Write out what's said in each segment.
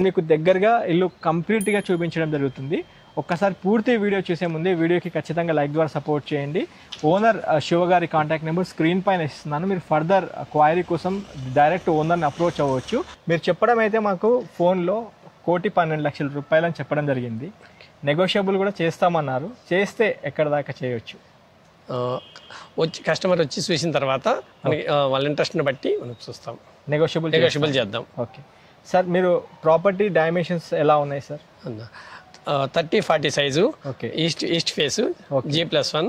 మీకు దగ్గరగా ఇల్లు కంప్లీట్గా చూపించడం జరుగుతుంది. ఒక్కసారి పూర్తి వీడియో చూసే ముందే వీడియోకి ఖచ్చితంగా లైక్ ద్వారా సపోర్ట్ చేయండి. ఓనర్ శివ గారి కాంటాక్ట్ నెంబర్ స్క్రీన్ పైన ఇస్తున్నాను. మీరు ఫర్దర్ క్వైరీ కోసం డైరెక్ట్ ఓనర్ని అప్రోచ్ అవ్వచ్చు. మీరు చెప్పడం అయితే మాకు ఫోన్లో 1,12,00,000 రూపాయలు అని చెప్పడం జరిగింది. నెగోషియబుల్ కూడా చేస్తామన్నారు. చేస్తే ఎక్కడ దాకా చేయొచ్చు? వచ్చి కస్టమర్ వచ్చి చూసిన తర్వాత మనకి వాళ్ళ ఇంట్రెస్ట్ని బట్టి మనం చూస్తాం. నెగోషియబుల్ చేద్దాం. ఓకే సార్, మీరు ప్రాపర్టీ డైమెన్షన్స్ ఎలా ఉన్నాయి sir? 30-40 size, east face, G+1,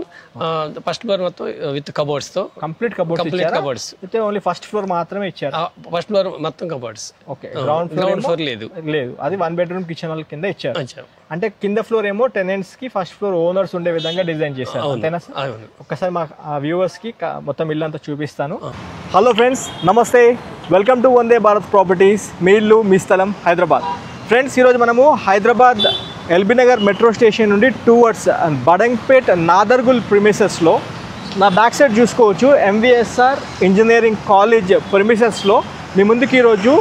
first floor మొత్తం విత్ కబోర్డ్స్ తో కంప్లీట్ కబోర్డ్స్ అయితే ఓన్లీ ఫస్ట్ ఫ్లోర్ మాత్రమే ఇచ్చారు. ఫస్ట్ ఫ్లోర్ మొత్తం కబోర్డ్స్. ఓకే, గ్రౌండ్ ఫ్లోర్ లేదు. అది 1 బెడ్రూమ్ కిచెన్ హాల్ కింద ఇచ్చారు. అంటే కింద ఫ్లోర్ ఏమో టెనెంట్స్ కి, ఫస్ట్ ఫ్లోర్ ఓనర్స్ ఉండే విధంగా డిజైన్ చేశారు. అంతేనా సార్? ఒక్కసారి మా వ్యూవర్స్ కి మొత్తం ఇల్లు అంతా చూపిస్తాను. Hello friends, namaste, welcome to Vande Bharat properties. మీ ఇల్లు మీ స్థలం హైదరాబాద్. ఫ్రెండ్స్, ఈరోజు మనము Hyderabad LB Nagar metro station నుండి టువర్డ్స్ బడంగ్పేట్ నాదర్గుల్ ప్రిమిసెస్లో నా బ్యాక్ సైడ్ చూసుకోవచ్చు. MVSR ఇంజనీరింగ్ కాలేజ్ ప్రిమిసెస్లో మీ ముందుకు ఈరోజు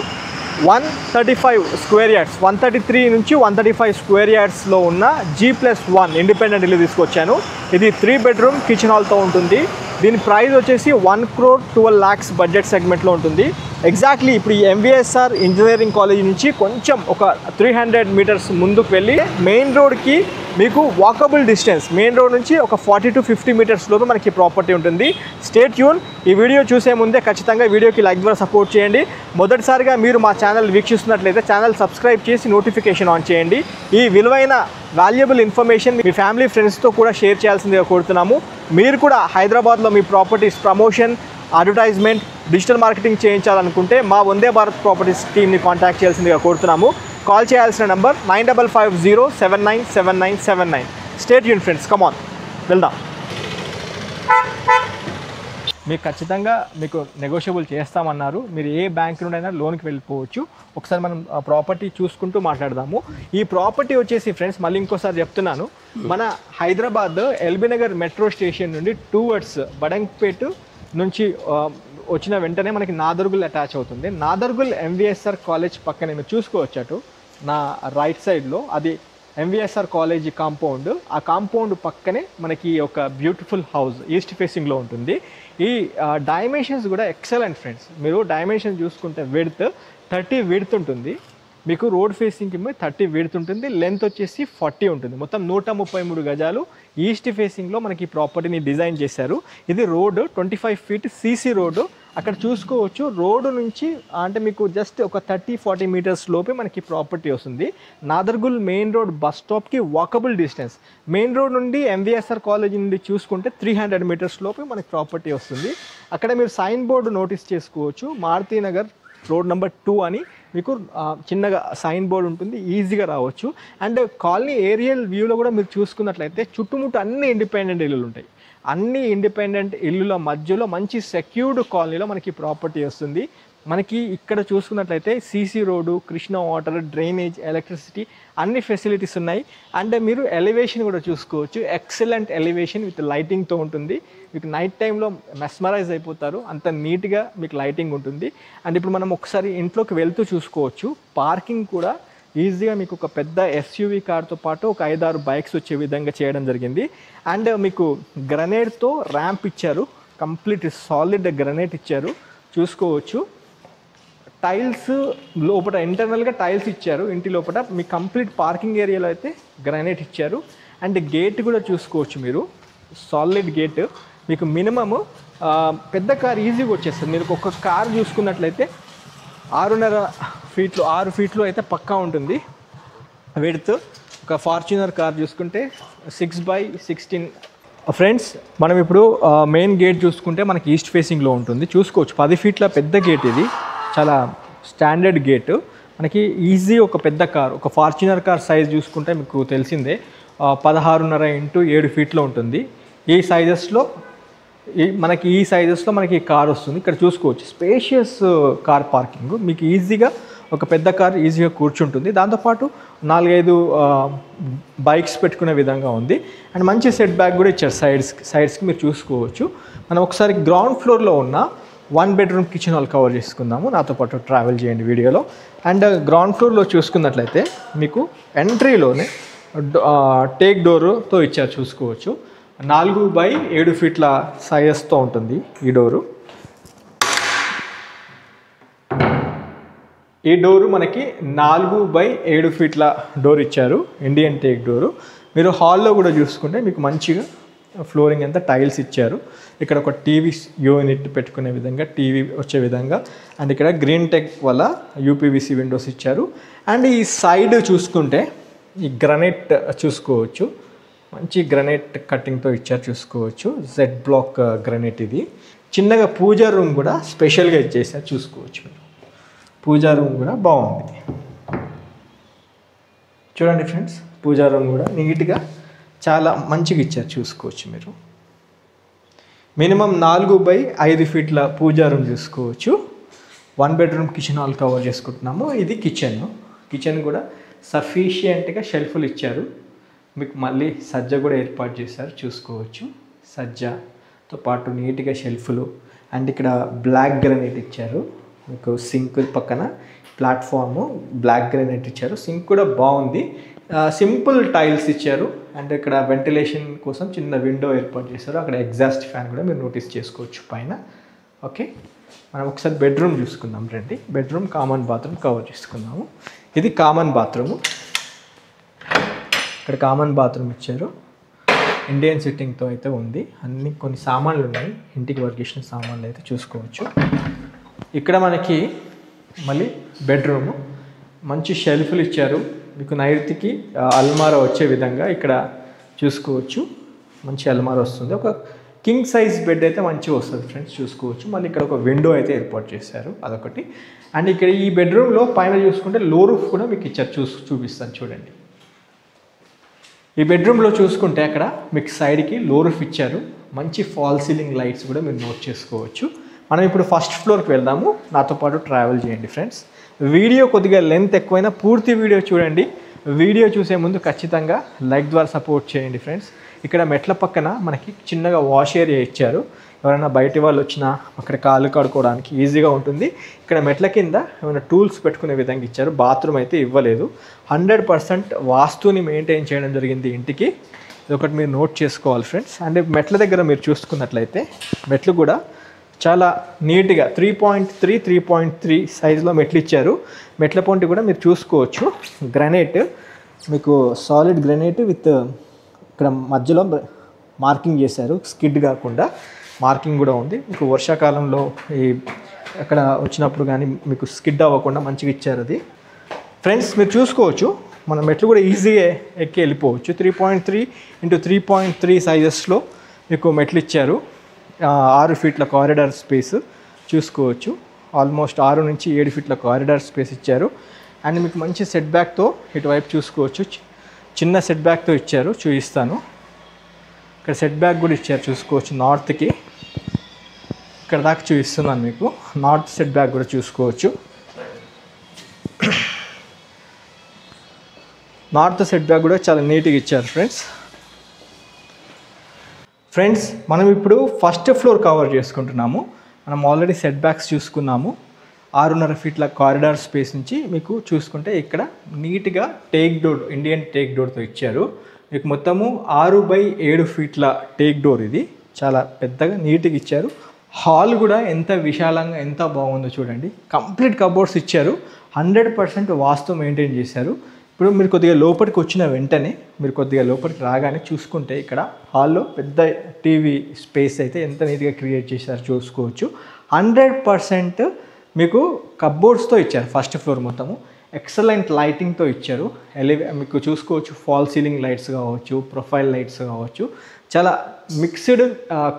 135 స్క్వేర్ యార్డ్స్, 133 నుంచి 135 స్క్వేర్ యార్డ్స్లో ఉన్న G+1 ఇండిపెండెంట్ ఇల్లు తీసుకొచ్చాను. ఇది 3 బెడ్రూమ్ కిచెన్ హాల్తో ఉంటుంది. దీని ప్రైస్ వచ్చేసి 1,12 lakhs బడ్జెట్ సెగ్మెంట్లో ఉంటుంది. ఎగ్జాక్ట్లీ ఇప్పుడు ఈ MVSR ఇంజనీరింగ్ కాలేజ్ నుంచి కొంచెం ఒక 300 మీటర్స్ ముందుకు వెళ్ళి మెయిన్ రోడ్కి మీకు వాకబుల్ డిస్టెన్స్, మెయిన్ రోడ్ నుంచి ఒక 40 to 50 మీటర్స్ లోపు మనకి ప్రాపర్టీ ఉంటుంది. Stay tune. ఈ వీడియో చూసే ముందే ఖచ్చితంగా వీడియోకి లైక్ ద్వారా సపోర్ట్ చేయండి. మొదటిసారిగా మీరు మా ఛానల్ వీక్షిస్తున్నట్లయితే ఛానల్ సబ్స్క్రైబ్ చేసి నోటిఫికేషన్ ఆన్ చేయండి. ఈ విలువైన వాల్యుబుల్ ఇన్ఫర్మేషన్ మీ ఫ్యామిలీ ఫ్రెండ్స్తో కూడా షేర్ చేయాల్సిందిగా కోరుతున్నాము. మీరు కూడా హైదరాబాద్లో మీ properties promotion, advertisement, digital marketing చేయించాలనుకుంటే మా వందే భారత్ ప్రాపర్టీస్ టీమ్ని కాంటాక్ట్ చేయాల్సిందిగా కోరుతున్నాము. కాల్ చేయాల్సిన number 9550797979. Stay tune friends, come on వెళ్దాం. మీకు ఖచ్చితంగా మీకు నెగోషియబుల్ చేస్తామన్నారు. మీరు ఏ బ్యాంక్ నుండైనా లోన్కి వెళ్ళిపోవచ్చు. ఒకసారి మనం ప్రాపర్టీ చూసుకుంటూ మాట్లాడదాము. ఈ ప్రాపర్టీ వచ్చేసి ఫ్రెండ్స్, మళ్ళీ ఇంకోసారి చెప్తున్నాను, మన Hyderabad LB Nagar metro station నుండి టువర్డ్స్ బడంగ్పేట్ నుంచి వచ్చిన వెంటనే మనకి నాదర్గుల్ అటాచ్ అవుతుంది. నాదర్గుల్ MVSR కాలేజ్ పక్కనే మీరు చూసుకోవచ్చు. అటు నా రైట్ సైడ్లో అది MVSR కాలేజీ కాంపౌండ్. ఆ కాంపౌండ్ పక్కనే మనకి ఒక బ్యూటిఫుల్ హౌస్ ఈస్ట్ ఫేసింగ్లో ఉంటుంది. ఈ డైమెన్షన్స్ కూడా ఎక్సలెంట్ ఫ్రెండ్స్. మీరు డైమెన్షన్ చూసుకుంటే విడ్త్ 30 విడ్త్ ఉంటుంది, మీకు రోడ్ ఫేసింగ్కి 30 విడ్త్ ఉంటుంది, లెంత్ వచ్చేసి 40 ఉంటుంది. మొత్తం 133 గజాలు ఈస్ట్ ఫేసింగ్లో మనకి ప్రాపర్టీని డిజైన్ చేశారు. ఇది రోడ్ 25 feet CC రోడ్డు. అక్కడ చూసుకోవచ్చు, రోడ్డు నుంచి అంటే మీకు జస్ట్ ఒక 30-40 మీటర్స్ లోపే మనకి ప్రాపర్టీ వస్తుంది. నాదర్గుల్ మెయిన్ రోడ్ బస్ స్టాప్కి వాకబుల్ డిస్టెన్స్. మెయిన్ రోడ్ నుండి MVSR కాలేజ్ నుండి చూసుకుంటే 300 మీటర్స్ లోపే మనకి ప్రాపర్టీ వస్తుంది. అక్కడ మీరు సైన్ బోర్డు నోటీస్ చేసుకోవచ్చు, మారుతి నగర్ రోడ్ నెంబర్ 2 అని మీకు చిన్నగా సైన్ బోర్డు ఉంటుంది, ఈజీగా రావచ్చు. అండ్ కాలనీ ఏరియల్ వ్యూలో కూడా మీరు చూసుకున్నట్లయితే చుట్టుముట్టు అన్ని ఇండిపెండెంట్ ఇల్లులు ఉంటాయి. అన్ని ఇండిపెండెంట్ ఇల్లుల మధ్యలో మంచి సెక్యూర్డ్ కాలనీలో మనకి ప్రాపర్టీ వస్తుంది. మనకి ఇక్కడ చూసుకున్నట్లయితే CC road, Krishna water, drainage, electricity అన్ని ఫెసిలిటీస్ ఉన్నాయి. అండ్ మీరు ఎలివేషన్ కూడా చూసుకోవచ్చు, ఎక్సలెంట్ ఎలివేషన్ విత్ లైటింగ్తో ఉంటుంది. మీకు నైట్ టైంలో మెస్మరైజ్ అయిపోతారు, అంత నీట్గా మీకు లైటింగ్ ఉంటుంది. అండ్ ఇప్పుడు మనం ఒకసారి ఇంట్లోకి వెళ్తూ చూసుకోవచ్చు, పార్కింగ్ కూడా ఈజీగా మీకు ఒక పెద్ద SUV కార్తో పాటు ఒక 5-6 బైక్స్ వచ్చే విధంగా చేయడం జరిగింది. అండ్ మీకు గ్రనేట్తో ర్యాంప్ ఇచ్చారు, కంప్లీట్ సాలిడ్ గ్రనేట్ ఇచ్చారు చూసుకోవచ్చు. టైల్స్ లోపల ఇంటర్నల్గా టైల్స్ ఇచ్చారు. ఇంటి లోపల మీ కంప్లీట్ పార్కింగ్ ఏరియాలో అయితే గ్రానైట్ ఇచ్చారు. అండ్ గేట్ కూడా చూసుకోవచ్చు, మీరు సాలిడ్ గేట్. మీకు మినిమము పెద్ద కార్ ఈజీగా వచ్చేస్తుంది. మీరు ఒక కార్ చూసుకున్నట్లయితే 6 ఫీట్లు అయితే పక్కా ఉంటుంది విడ్త్. ఒక ఫార్చునర్ కార్ చూసుకుంటే 6x16. ఫ్రెండ్స్, మనం ఇప్పుడు మెయిన్ గేట్ చూసుకుంటే మనకి ఈస్ట్ ఫేసింగ్లో ఉంటుంది. చూసుకోవచ్చు 10 ఫీట్ల పెద్ద గేట్. ఇది చాలా స్టాండర్డ్ గేట్. మనకి ఈజీ ఒక పెద్ద కార్, ఒక ఫార్చునర్ కార్ సైజ్ చూసుకుంటే మీకు తెలిసిందే 16.5 x 7 ఫీట్లో ఉంటుంది. ఈ సైజెస్లో మనకి కార్ వస్తుంది. ఇక్కడ చూసుకోవచ్చు స్పేషియస్ కార్ పార్కింగ్. మీకు ఈజీగా ఒక పెద్ద కార్ ఈజీగా కూర్చుంటుంది. దాంతోపాటు 4-5 బైక్స్ పెట్టుకునే విధంగా ఉంది. అండ్ మంచి సెట్ బ్యాక్ కూడా ఇచ్చారు సైడ్స్కి మీరు చూసుకోవచ్చు. మనం ఒకసారి గ్రౌండ్ ఫ్లోర్లో ఉన్న 1 బెడ్రూమ్ కిచెన్ హాల్ కవర్ చేసుకుందాము. నాతో పాటు ట్రావెల్ చేయండి వీడియోలో. అండ్ గ్రౌండ్ ఫ్లోర్లో చూసుకున్నట్లయితే మీకు ఎంట్రీలోనే టేక్ డోర్తో ఇచ్చారు, చూసుకోవచ్చు. 4x7 ఫీట్ల సైజెస్తో ఉంటుంది ఈ డోరు. ఈ డోరు మనకి 4x7 ఫీట్ల డోర్ ఇచ్చారు, ఇండియన్ టేక్ డోరు. మీరు హాల్లో కూడా చూసుకుంటే మీకు మంచిగా ఫ్లోరింగ్ అంతా టైల్స్ ఇచ్చారు. ఇక్కడ ఒక టీవీ యూనిట్ పెట్టుకునే విధంగా, టీవీ వచ్చే విధంగా. అండ్ ఇక్కడ గ్రీన్ టెక్ వల్ల యూపీవీసీ విండోస్ ఇచ్చారు. అండ్ ఈ సైడ్ చూసుకుంటే ఈ గ్రనైట్ చూసుకోవచ్చు, మంచి గ్రనైట్ కటింగ్తో ఇచ్చారు, చూసుకోవచ్చు. జెడ్ బ్లాక్ గ్రనైట్ ఇది. చిన్నగా పూజా రూమ్ కూడా స్పెషల్గా ఇచ్చేసారు, చూసుకోవచ్చు. మీరు పూజా రూమ్ కూడా బాగుంది చూడండి ఫ్రెండ్స్. పూజా రూమ్ కూడా నీట్గా చాలా మంచిగా ఇచ్చారు, చూసుకోవచ్చు. మీరు మినిమం 4x5 ఫీట్ల పూజా రూమ్ చూసుకోవచ్చు. 1 బెడ్రూమ్ కిచెన్ హాల్ కవర్ చేసుకుంటున్నాము. ఇది కిచెన్ కూడా సఫిషియెంట్గా షెల్ఫ్లు ఇచ్చారు. మీకు మళ్ళీ సజ్జ కూడా ఏర్పాటు చేశారు, చూసుకోవచ్చు. సజ్జతో పాటు నీట్గా షెల్ఫ్లు. అండ్ ఇక్కడ బ్లాక్ గ్రానైట్ ఇచ్చారు. మీకు సింక్ పక్కన ప్లాట్ఫామ్ బ్లాక్ గ్రానైట్ ఇచ్చారు. సింక్ కూడా బాగుంది. సింపుల్ టైల్స్ ఇచ్చారు. అండ్ ఇక్కడ వెంటిలేషన్ కోసం చిన్న విండో ఏర్పాటు చేశారు. అక్కడ ఎగ్జాస్ట్ ఫ్యాన్ కూడా మీరు నోటీస్ చేసుకోవచ్చు పైన. ఓకే, మనం ఒకసారి బెడ్రూమ్ చూసుకుందాం రండి. బెడ్రూమ్ కామన్ బాత్రూమ్ కవర్ చేసుకుందాము. ఇది కామన్ బాత్రూము. ఇక్కడ కామన్ బాత్రూమ్ ఇచ్చారు, ఇండియన్ సిట్టింగ్తో అయితే ఉంది. అన్ని కొన్ని సామాన్లు ఉన్నాయి, ఇంటికి వర్క్ చేసిన సామాన్లు అయితే చూసుకోవచ్చు. ఇక్కడ మనకి మళ్ళీ బెడ్రూము, మంచి షెల్ఫ్లు ఇచ్చారు. మీకు నైట్కి అల్మారా వచ్చే విధంగా ఇక్కడ చూసుకోవచ్చు. మంచి అల్మారా వస్తుంది. ఒక కింగ్ సైజ్ బెడ్ అయితే మంచిగా వస్తుంది ఫ్రెండ్స్, చూసుకోవచ్చు. మళ్ళీ ఇక్కడ ఒక విండో అయితే ఏర్పాటు చేశారు, అదొకటి. అండ్ ఇక్కడ ఈ బెడ్రూమ్లో పైన చూసుకుంటే లో రూఫ్ కూడా మీకు ఇచ్చారు, చూపిస్తాను చూడండి. ఈ బెడ్రూమ్లో చూసుకుంటే అక్కడ మీకు సైడ్కి లో రూఫ్ ఇచ్చారు. మంచి ఫాల్ సీలింగ్ లైట్స్ కూడా మీరు నోట్ చేసుకోవచ్చు. మనం ఇప్పుడు ఫస్ట్ ఫ్లోర్కి వెళ్దాము. నాతో పాటు ట్రావెల్ చేయండి ఫ్రెండ్స్. వీడియో కొద్దిగా లెంత్ ఎక్కువైనా పూర్తి వీడియో చూడండి. వీడియో చూసే ముందు ఖచ్చితంగా లైక్ ద్వారా సపోర్ట్ చేయండి ఫ్రెండ్స్. ఇక్కడ మెట్ల పక్కన మనకి చిన్నగా వాష్ ఏరియా ఇచ్చారు. ఎవరైనా బయటి వాళ్ళు వచ్చినా అక్కడ కాళ్ళు కడుక్కోవడానికి ఈజీగా ఉంటుంది. ఇక్కడ మెట్ల కింద ఏమైనా టూల్స్ పెట్టుకునే విధంగా ఇచ్చారు. బాత్రూమ్ అయితే ఇవ్వలేదు. 100% వాస్తుని మెయింటైన్ చేయడం జరిగింది ఇంటికి. ఇది ఒకటి మీరు నోట్ చేసుకోవాలి ఫ్రెండ్స్. అండ్ మెట్ల దగ్గర మీరు చూసుకున్నట్లయితే మెట్లు కూడా చాలా నీట్గా 3.3 సైజులో మెట్లు ఇచ్చారు. మెట్ల పొంటి కూడా మీరు చూసుకోవచ్చు. గ్రానైట్, మీకు సాలిడ్ గ్రానైట్ విత్ ఇక్కడ మధ్యలో మార్కింగ్ చేశారు, స్కిడ్ కాకుండా మార్కింగ్ కూడా ఉంది. మీకు వర్షాకాలంలో ఈ అక్కడ వచ్చినప్పుడు కానీ మీకు స్కిడ్ అవ్వకుండా మంచిగా ఇచ్చారు అది. ఫ్రెండ్స్ మీరు చూసుకోవచ్చు, మన మెట్లు కూడా ఈజీగా ఎక్కి వెళ్ళిపోవచ్చు. 3.3 x 3.3 సైజెస్లో మీకు మెట్లు ఇచ్చారు. 6 ఫీట్ల కారిడార్ స్పేస్ చూసుకోవచ్చు. ఆల్మోస్ట్ 6 నుంచి 7 ఫీట్ల కారిడార్ స్పేస్ ఇచ్చారు. అండ్ మీకు మంచి సెట్ బ్యాక్తో ఇటువైపు చూసుకోవచ్చు. చిన్న సెట్ బ్యాక్తో ఇచ్చారు, చూపిస్తాను. ఇక్కడ సెట్ బ్యాక్ కూడా ఇచ్చారు, చూసుకోవచ్చు. నార్త్కి ఇక్కడ దాకా చూపిస్తున్నాను మీకు. నార్త్ సెట్ బ్యాక్ కూడా చూసుకోవచ్చు. నార్త్ సెట్ బ్యాక్ కూడా చాలా నీట్గా ఇచ్చారు ఫ్రెండ్స్. మనం ఇప్పుడు ఫస్ట్ ఫ్లోర్ కవర్ చేసుకుంటున్నాము. మనం ఆల్రెడీ సెట్ బ్యాక్స్ చూసుకున్నాము. 6.5 ఫీట్ల కారిడార్ స్పేస్ నుంచి మీకు చూసుకుంటే ఇక్కడ నీట్గా టేక్ డోర్, ఇండియన్ టేక్ డోర్తో ఇచ్చారు. మీకు మొత్తము 6x7 ఫీట్ల టేక్ డోర్. ఇది చాలా పెద్దగా నీట్గా ఇచ్చారు. హాల్ కూడా ఎంత విశాలంగా ఎంత బాగుందో చూడండి. కంప్లీట్ కబోర్డ్స్ ఇచ్చారు. 100% వాస్తు మెయింటైన్ చేశారు. ఇప్పుడు మీరు కొద్దిగా లోపలికి వచ్చిన వెంటనే మీరు కొద్దిగా లోపలికి రాగానే చూసుకుంటే ఇక్కడ హాల్లో పెద్ద టీవీ స్పేస్ అయితే ఎంత నీట్గా క్రియేట్ చేశారు చూసుకోవచ్చు. 100% మీకు కబోర్డ్స్తో ఇచ్చారు. ఫస్ట్ ఫ్లోర్ మొత్తము ఎక్సలెంట్ లైటింగ్తో ఇచ్చారు. మీకు చూసుకోవచ్చు, ఫాల్ సీలింగ్ లైట్స్ కావచ్చు, ప్రొఫైల్ లైట్స్ కావచ్చు, చాలా మిక్స్డ్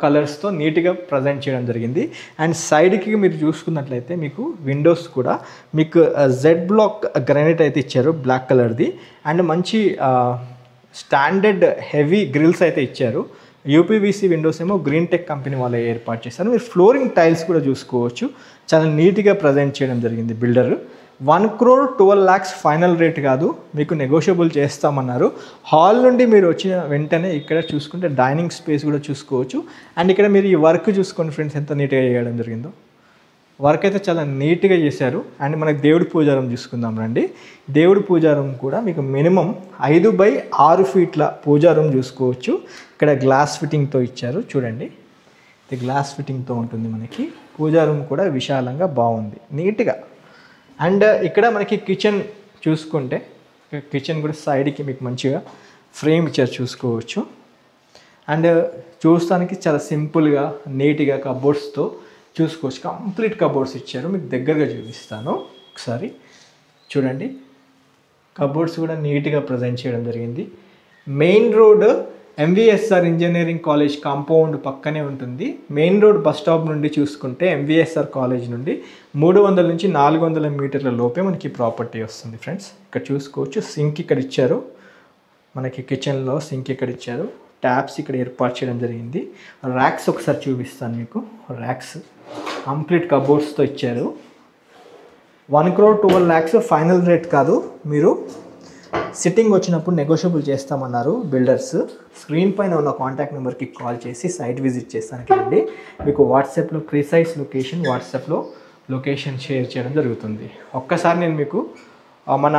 కలర్స్తో నీట్గా ప్రజెంట్ చేయడం జరిగింది. అండ్ సైడ్కి మీరు చూసుకున్నట్లయితే మీకు విండోస్ కూడా మీకు జెడ్ బ్లాక్ గ్రానైట్ అయితే ఇచ్చారు, బ్లాక్ కలర్ది. అండ్ మంచి స్టాండర్డ్ హెవీ గ్రిల్స్ అయితే ఇచ్చారు. యూపీవీసీ విండోస్ ఏమో గ్రీన్ టెక్ కంపెనీ వాళ్ళు ఏర్పాటు చేశారు. మీరు ఫ్లోరింగ్ టైల్స్ కూడా చూసుకోవచ్చు, చాలా నీట్గా ప్రజెంట్ చేయడం జరిగింది బిల్డర్. 1,12,00,000 ఫైనల్ రేట్ కాదు, మీకు నెగోషియబుల్ చేస్తామన్నారు. హాల్ నుండి మీరు వచ్చిన వెంటనే ఇక్కడ చూసుకుంటే డైనింగ్ స్పేస్ కూడా చూసుకోవచ్చు. అండ్ ఇక్కడ మీరు ఈ వర్క్ చూసుకోండి ఫ్రెండ్స్, ఎంత నీట్గా చేయడం జరిగిందో. వర్క్ అయితే చాలా నీట్గా చేశారు. అండ్ మనకి దేవుడి పూజారం చూసుకుందాం రండి. దేవుడి పూజారం కూడా మీకు మినిమం 5x6 ఫీట్ల పూజారం చూసుకోవచ్చు. ఇక్కడ గ్లాస్ ఫిట్టింగ్తో ఇచ్చారు చూడండి. ఇది గ్లాస్ ఫిట్టింగ్తో ఉంటుంది. మనకి పూజారం కూడా విశాలంగా బాగుంది నీట్గా. అండ్ ఇక్కడ మనకి కిచెన్ చూసుకుంటే కిచెన్ కూడా సైడ్కి మీకు మంచిగా ఫ్రేమ్ ఇచ్చారు చూసుకోవచ్చు. అండ్ చూస్తానికి చాలా సింపుల్గా నీట్గా కబోర్డ్స్తో చూసుకోవచ్చు. కంప్లీట్ కబోర్డ్స్ ఇచ్చారు. మీకు దగ్గరగా చూపిస్తాను ఒకసారి చూడండి. కబోర్డ్స్ కూడా నీట్గా ప్రజెంట్ చేయడం జరిగింది. Main road MVSR engineering college compound పక్కనే ఉంటుంది. మెయిన్ రోడ్ బస్ స్టాప్ నుండి చూసుకుంటే MVSR కాలేజ్ నుండి 300 నుంచి 400 మీటర్ల లోపే మనకి ప్రాపర్టీ వస్తుంది ఫ్రెండ్స్. ఇక్కడ చూసుకోవచ్చు. సింక్ ఇక్కడ ఇచ్చారు. మనకి కిచెన్లో సింక్ ఇక్కడ ఇచ్చారు. ట్యాప్స్ ఇక్కడ ఏర్పాటు చేయడం జరిగింది. ర్యాక్స్ ఒకసారి చూపిస్తాను మీకు. ర్యాక్స్ కంప్లీట్ కబోర్డ్స్తో ఇచ్చారు. 1,12 lakhs ఫైనల్ రేట్ కాదు, మీరు సిట్టింగ్ వచ్చినప్పుడు నెగోషియబుల్ చేస్తామన్నారు బిల్డర్స్. స్క్రీన్ పైన ఉన్న కాంటాక్ట్ నెంబర్కి కాల్ చేసి సైట్ విజిట్ చేస్తానికి రండి. మీకు వాట్సాప్లో ప్రిసైజ్ లొకేషన్ వాట్సాప్లో లొకేషన్ షేర్ చేయడం జరుగుతుంది. ఒక్కసారి నేను మీకు మన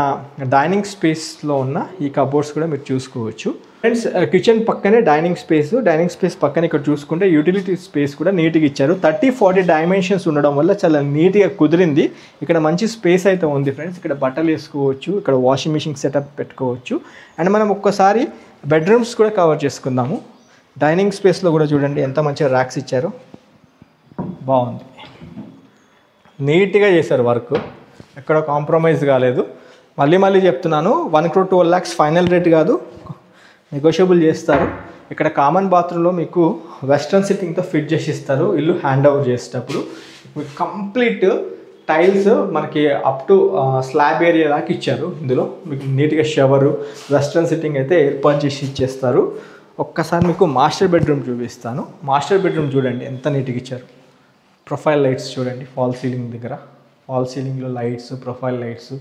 డైనింగ్ స్పేస్లో ఉన్న ఈ కబోర్డ్స్ కూడా మీరు చూసుకోవచ్చు ఫ్రెండ్స్. కిచెన్ పక్కనే డైనింగ్ స్పేస్ పక్కన ఇక్కడ చూసుకుంటే యూటిలిటీ స్పేస్ కూడా నీట్గా ఇచ్చారు. 30-40 డైమెన్షన్స్ ఉండడం వల్ల చాలా నీట్గా కుదిరింది. ఇక్కడ మంచి స్పేస్ అయితే ఉంది ఫ్రెండ్స్. ఇక్కడ బట్టలు వేసుకోవచ్చు, ఇక్కడ వాషింగ్ మిషన్ సెటప్ పెట్టుకోవచ్చు. అండ్ మనం ఒక్కసారి బెడ్రూమ్స్ కూడా కవర్ చేసుకుందాము. డైనింగ్ స్పేస్లో కూడా చూడండి ఎంత మంచిగా ర్యాక్స్ ఇచ్చారు. బాగుంది, నీట్గా చేశారు వర్క్, ఎక్కడ కాంప్రమైజ్ కాలేదు. మళ్ళీ చెప్తున్నాను, 1,12 lakhs ఫైనల్ రేట్ కాదు, నెగోషియబుల్ చేస్తారు. ఇక్కడ కామన్ బాత్రూంలో మీకు వెస్ట్రన్ సిట్టింగ్తో ఫిట్ చేసి ఇస్తారు. ఇల్లు హ్యాండ్ ఓవర్ చేసేటప్పుడు మీకు కంప్లీట్ టైల్స్ మనకి అప్ టు స్లాబ్ ఏరియా దాకా ఇచ్చారు. ఇందులో మీకు నీట్గా షవరు వెస్ట్రన్ సిట్టింగ్ అయితే ఏర్పాటు చేసి ఇచ్చేస్తారు. ఒక్కసారి మీకు మాస్టర్ బెడ్రూమ్ చూపిస్తాను. మాస్టర్ బెడ్రూమ్ చూడండి ఎంత నీట్గా ఇచ్చారు. ప్రొఫైల్ లైట్స్ చూడండి, ఫాల్ సీలింగ్ దగ్గర ఫాల్ సీలింగ్లో లైట్స్, ప్రొఫైల్ లైట్స్,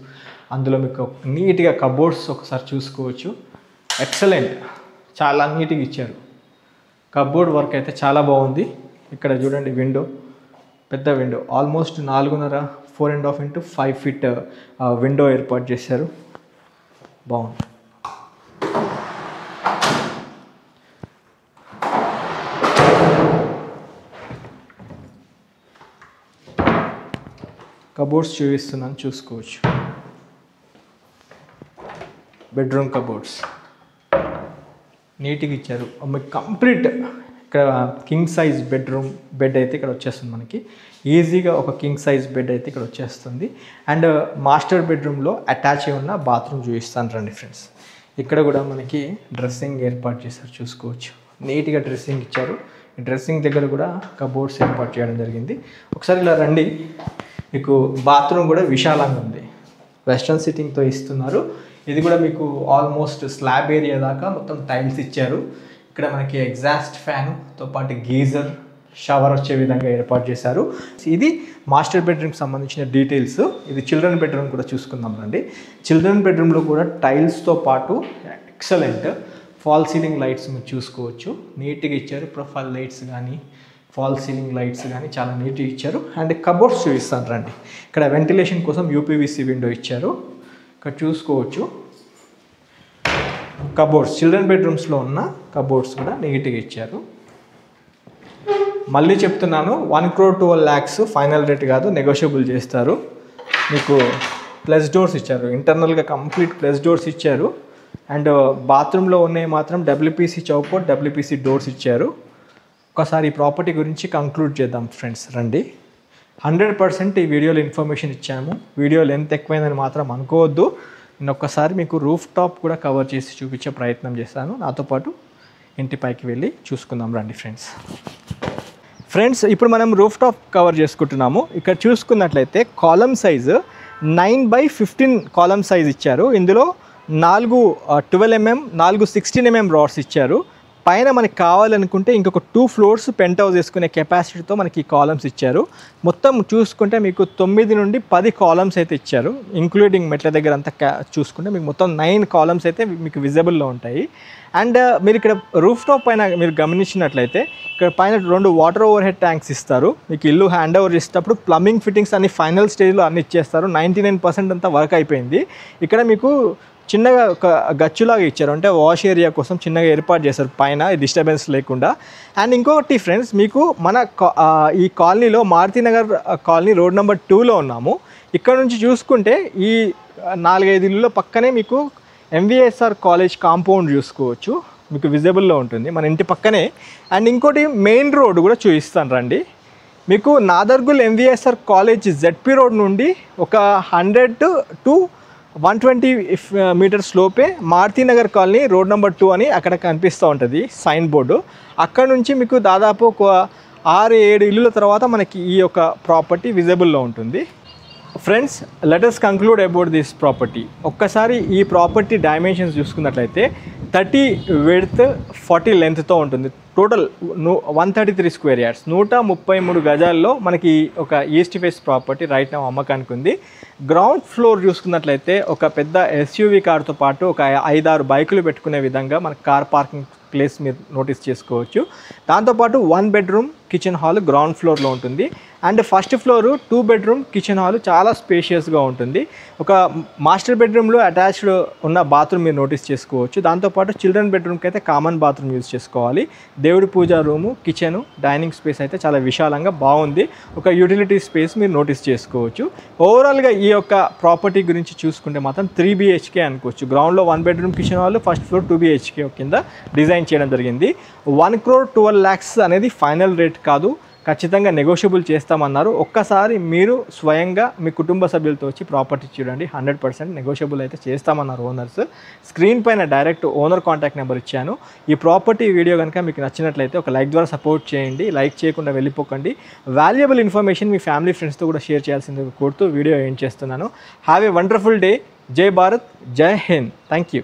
అందులో మీకు నీట్గా కబోర్డ్స్ ఒకసారి చూసుకోవచ్చు. ఎక్సలెంట్, చాలా నీట్గా ఇచ్చారు. కబోర్డ్ వర్క్ అయితే చాలా బాగుంది. ఇక్కడ చూడండి విండో, పెద్ద window, almost 4.5 4.5 into 5 feet window ఏర్పాటు చేశారు. బాగుంది. కబోర్డ్స్ చూపిస్తున్నాను చూసుకోవచ్చు. బెడ్రూమ్ కబోర్డ్స్ నీట్గా ఇచ్చారు. మీకు కంప్లీట్ ఇక్కడ కింగ్ సైజ్ బెడ్ అయితే ఇక్కడ వచ్చేస్తుంది. మనకి ఈజీగా ఒక కింగ్ సైజ్ బెడ్ అయితే ఇక్కడ వచ్చేస్తుంది. అండ్ మాస్టర్ బెడ్రూమ్లో అటాచ్ అయి ఉన్న బాత్రూమ్ చూపిస్తాను రండి ఫ్రెండ్స్. ఇక్కడ కూడా మనకి డ్రెస్సింగ్ ఏర్పాటు చేశారు చూసుకోవచ్చు. నీట్గా డ్రెస్సింగ్ ఇచ్చారు. డ్రెస్సింగ్ దగ్గర కూడా కబోర్డ్స్ ఏర్పాటు చేయడం జరిగింది. ఒకసారి ఇలా రండి. మీకు బాత్రూమ్ కూడా విశాలంగా ఉంది, వెస్ట్రన్ సిట్టింగ్తో ఇస్తున్నారు. ఇది కూడా మీకు ఆల్మోస్ట్ స్లాబ్ ఏరియా దాకా మొత్తం టైల్స్ ఇచ్చారు. ఇక్కడ మనకి ఎగ్జాస్ట్ ఫ్యాన్తో పాటు గీజర్, షవర్ వచ్చే విధంగా ఏర్పాటు చేశారు. ఇది మాస్టర్ బెడ్రూమ్కి సంబంధించిన డీటెయిల్స్. ఇది చిల్డ్రన్ బెడ్రూమ్ కూడా చూసుకుందాం రండి. చిల్డ్రన్ బెడ్రూమ్లో కూడా టైల్స్తో పాటు ఎక్సలెంట్ ఫాల్ సీలింగ్ లైట్స్ మీరు చూసుకోవచ్చు. నీట్గా ఇచ్చారు. ప్రొఫైల్ లైట్స్ కానీ ఫాల్ సీలింగ్ లైట్స్ కానీ చాలా నీట్గా ఇచ్చారు. అండ్ కబోర్డ్స్ చూపిస్తాను రండి. ఇక్కడ వెంటిలేషన్ కోసం UPVC విండో ఇచ్చారు. ఇక్కడ చూసుకోవచ్చు. కబోర్డ్స్ చిల్డ్రన్ బెడ్రూమ్స్లో ఉన్న కబోర్డ్స్ కూడా నీట్గా ఇచ్చారు. మళ్ళీ చెప్తున్నాను, 1,12 lakhs ఫైనల్ రేట్ కాదు, నెగోషియబుల్ చేస్తారు. మీకు ప్లస్ డోర్స్ ఇచ్చారు. ఇంటర్నల్గా కంప్లీట్ ప్లస్ డోర్స్ ఇచ్చారు. అండ్ బాత్రూంలో ఉన్నాయి మాత్రం WPC చౌపోట్, WPC డోర్స్ ఇచ్చారు. ఒకసారి ఈ ప్రాపర్టీ గురించి కంక్లూడ్ చేద్దాం ఫ్రెండ్స్ రండి. 100% ఈ వీడియోలో ఇన్ఫర్మేషన్ ఇచ్చాము. వీడియో లెంత్ ఎక్కువైందని మాత్రం అనుకోవద్దు. నేను ఒక్కసారి మీకు రూఫ్ టాప్ కూడా కవర్ చేసి చూపించే ప్రయత్నం చేస్తాను. నాతో పాటు ఇంటి పైకి వెళ్ళి చూసుకుందాం రండి ఫ్రెండ్స్. ఇప్పుడు మనం రూఫ్ టాప్ కవర్ చేసుకుంటున్నాము. ఇక్కడ చూసుకున్నట్లయితే కాలమ్ సైజు 9/15 కాలమ్ సైజ్ ఇచ్చారు. ఇందులో 4 12 mm 4 16 mm రాడ్స్ ఇచ్చారు. పైన మనకి కావాలనుకుంటే ఇంకొక 2 ఫ్లోర్స్ పెంట్ హౌస్ వేసుకునే కెపాసిటీతో మనకి ఈ కాలమ్స్ ఇచ్చారు. మొత్తం చూసుకుంటే మీకు 9 నుండి 10 కాలమ్స్ అయితే ఇచ్చారు, ఇంక్లూడింగ్ మెట్ల దగ్గర అంతా చూసుకుంటే మీకు మొత్తం 9 కాలమ్స్ అయితే మీకు విజిబుల్లో ఉంటాయి. అండ్ మీరు ఇక్కడ రూఫ్ టాప్ పైన మీరు గమనించినట్లయితే ఇక్కడ పైన 2 వాటర్ ఓవర్ హెడ్ ట్యాంక్స్ ఇస్తారు. మీకు ఇల్లు హ్యాండ్ ఓవర్ చేసేటప్పుడు ప్లంబింగ్ ఫిట్టింగ్స్ అన్ని ఫైనల్ స్టేజ్లో అన్ని ఇచ్చేస్తారు. 99% అంతా వర్క్ అయిపోయింది. ఇక్కడ మీకు చిన్నగా ఒక గచ్చులాగా ఇచ్చారు, అంటే వాష్ ఏరియా కోసం చిన్నగా ఏర్పాటు చేశారు పైన, డిస్టర్బెన్స్ లేకుండా. అండ్ ఇంకొకటి ఫ్రెండ్స్, మీకు మన ఈ కాలనీలో మారుతినగర్ కాలనీ రోడ్ నెంబర్ 2లో ఉన్నాము. ఇక్కడ నుంచి చూసుకుంటే ఈ 4-5 ఇళ్ళ పక్కనే మీకు MVSR కాలేజ్ కాంపౌండ్ చూసుకోవచ్చు, మీకు విజిబుల్లో ఉంటుంది మన ఇంటి పక్కనే. అండ్ ఇంకోటి మెయిన్ రోడ్ కూడా చూపిస్తాను రండి. మీకు Nadargul MVSR college ZP road నుండి ఒక 100 to 120 మీటర్స్ లోపే మారుతినగర్ కాలనీ రోడ్ నెంబర్ 2 అని అక్కడ కనిపిస్తూ ఉంటుంది సైన్ బోర్డు. అక్కడ నుంచి మీకు దాదాపు ఒక 6-7 ఇళ్ళుల తర్వాత మనకి ఈ యొక్క ప్రాపర్టీ విజిబుల్లో ఉంటుంది. Friends, let us conclude about this property. ఒక్కసారి ఈ ప్రాపర్టీ డైమెన్షన్స్ చూసుకున్నట్లయితే 30 విడ్త్ 40 లెంత్తో ఉంటుంది. టోటల్ 133 స్క్వేర్ యార్డ్స్, 133 గజాల్లో మనకి ఒక ఈస్ట్ ఫేస్ ప్రాపర్టీ రైట్ నా అమ్మకానికి ఉంది. గ్రౌండ్ ఫ్లోర్ చూసుకున్నట్లయితే ఒక పెద్ద SUV కార్తో పాటు ఒక 5-6 బైకులు పెట్టుకునే విధంగా మనకు కార్ పార్కింగ్ ప్లేస్ మీరు నోటీస్ చేసుకోవచ్చు. దాంతోపాటు 1 బెడ్రూమ్ కిచెన్ హాల్ గ్రౌండ్ ఫ్లోర్లో ఉంటుంది. And first floor 2 bedroom kitchen hall చాలా స్పేషియస్గా ఉంటుంది. ఒక మాస్టర్ బెడ్రూమ్లో అటాచ్డ్ ఉన్న బాత్రూమ్ మీరు నోటీస్ చేసుకోవచ్చు. దాంతోపాటు చిల్డ్రన్ బెడ్రూమ్కి అయితే కామన్ బాత్రూమ్ యూజ్ చేసుకోవాలి. దేవుడి పూజా రూము, కిచెను, డైనింగ్ స్పేస్ అయితే చాలా విశాలంగా బాగుంది. ఒక యూటిలిటీ స్పేస్ మీరు నోటీస్ చేసుకోవచ్చు. ఓవరాల్గా ఈ యొక్క ప్రాపర్టీ గురించి చూసుకుంటే మాత్రం 3 BHK అనుకోవచ్చు. గ్రౌండ్లో 1 bedroom kitchen hall, first floor 2 BHK కింద డిజైన్ చేయడం జరిగింది. 1,12 lakhs అనేది ఫైనల్ రేట్ కాదు, ఖచ్చితంగా నెగోషియబుల్ చేస్తామన్నారు. ఒక్కసారి మీరు స్వయంగా మీ కుటుంబ సభ్యులతో వచ్చి ప్రాపర్టీ చూడండి, 100% నెగోషియబుల్ అయితే చేస్తామన్నారు ఓనర్స్. స్క్రీన్ పైన డైరెక్ట్ ఓనర్ కాంటాక్ట్ నెంబర్ ఇచ్చాను. ఈ ప్రాపర్టీ వీడియో కనుక మీకు నచ్చినట్లయితే ఒక లైక్ ద్వారా సపోర్ట్ చేయండి, లైక్ చేయకుండా వెళ్ళిపోకండి. వాల్యుయబుల్ ఇన్ఫర్మేషన్ మీ ఫ్యామిలీ ఫ్రెండ్స్తో కూడా షేర్ చేయాల్సిందిగా కోరుతూ వీడియో ఎండ్ చేస్తున్నాను. Have a wonderful day. జై భారత్, జై హింద్. Thank you.